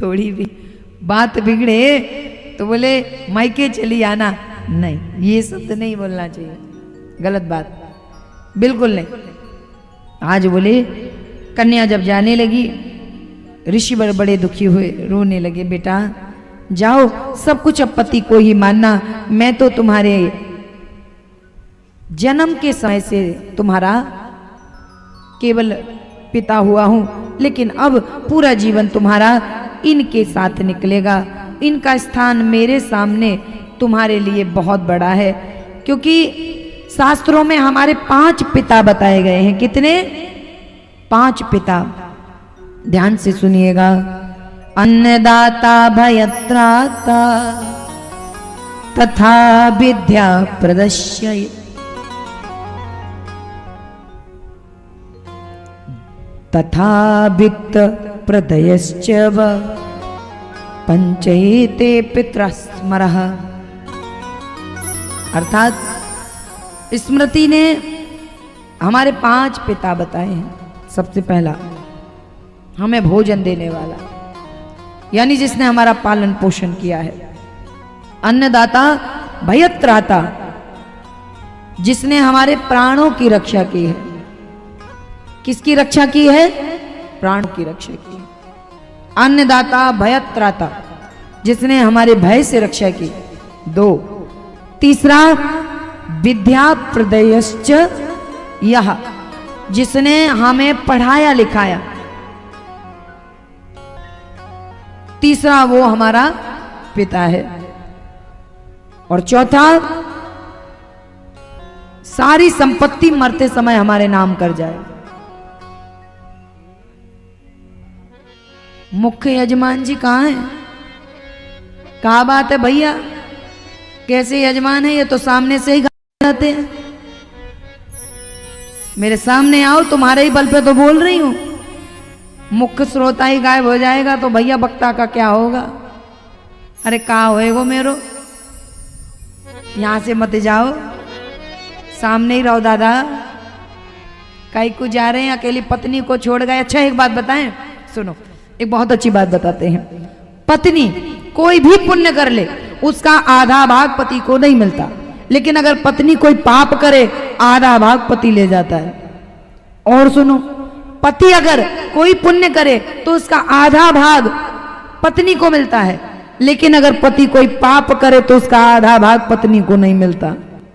थोड़ी भी बात बिगड़े तो बोले मायके चली आना, नहीं, ये शब्द नहीं बोलना चाहिए, गलत बात, बिल्कुल नहीं। आज बोले कन्या जब जाने लगी, ऋषि बड़े दुखी हुए, रोने लगे, बेटा जाओ, सब कुछ अब पति को ही मानना, मैं तो तुम्हारे जन्म के समय से तुम्हारा केवल पिता हुआ हूं, लेकिन अब पूरा जीवन तुम्हारा इनके साथ निकलेगा, इनका स्थान मेरे सामने तुम्हारे लिए बहुत बड़ा है। क्योंकि शास्त्रों में हमारे 5 पिता बताए गए हैं। कितने? 5 पिता। ध्यान से सुनिएगा। अन्नदाता भयत्राता तथा विद्या प्रदश्य, तथा वित्त प्रदयश्च व पंचैते पितृस्मरः। अर्थात स्मृति ने हमारे 5 पिता बताए हैं। सबसे पहला हमें भोजन देने वाला, यानी जिसने हमारा पालन पोषण किया है। अन्नदाता भयत्राता, जिसने हमारे प्राणों की रक्षा की है। किसकी रक्षा की है? प्राणों की रक्षा की है। अन्नदाता भयत्राता, जिसने हमारे भय से रक्षा की। 2। तीसरा विद्या प्रदयश्च यह, जिसने हमें पढ़ाया लिखाया। तीसरा वो हमारा पिता है। और चौथा, सारी संपत्ति मरते समय हमारे नाम कर जाए। मुख्य यजमान जी कहाँ हैं? कहाँ बात है भैया, कैसे यजमान है? ये तो सामने से ही गाते हैं। मेरे सामने आओ, तुम्हारे ही बल पे तो बोल रही हूं। मुख्य श्रोता ही गायब हो जाएगा तो भैया वक्ता का क्या होगा? अरे कहाँ होएगो मेरो, यहां से मत जाओ, सामने ही रहो दादा। कई को जा रहे हैं, अकेली पत्नी को छोड़ गए। अच्छा एक बात बताएं, सुनो, एक बहुत अच्छी बात बताते हैं। पत्नी कोई भी पुण्य कर ले, उसका आधा भाग पति को नहीं मिलता, लेकिन अगर पत्नी कोई पाप करे, आधा भाग पति ले जाता है। और सुनो, पति अगर कोई पुण्य करे तो उसका आधा भाग पत्नी को मिलता है, लेकिन अगर पति कोई पाप करे तो उसका आधा भाग पत्नी को नहीं मिलता।